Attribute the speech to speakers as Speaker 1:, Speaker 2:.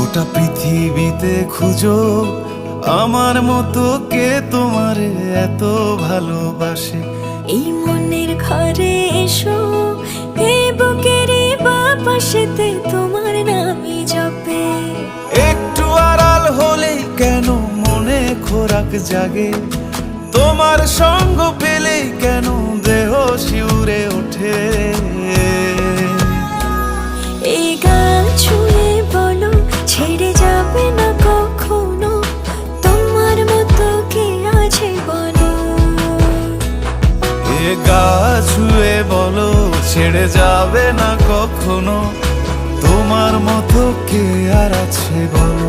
Speaker 1: গোটা পৃথিবীতে খুঁজো আমার মতো কে তোমারে এত ভালোবাসে।
Speaker 2: এই মনের ঘরে এসো, এই বুকের বাপাশেতে তোমার নামই জপে।
Speaker 1: একটু আড়াল হলেই কেন মনে খোরাক জাগে, তোমার সঙ্গ পেলেই কেন দেহ শিউরে ওঠে।
Speaker 2: এই গান ছুঁয়ে বলো ছেড়ে যাবে না কখনো, তোমার মতো কে আছে বলো।
Speaker 1: এ গা ছুঁয়ে বলো ছেড়ে যাবে না কখনো, তোমার মতো কে আর আছে বলো।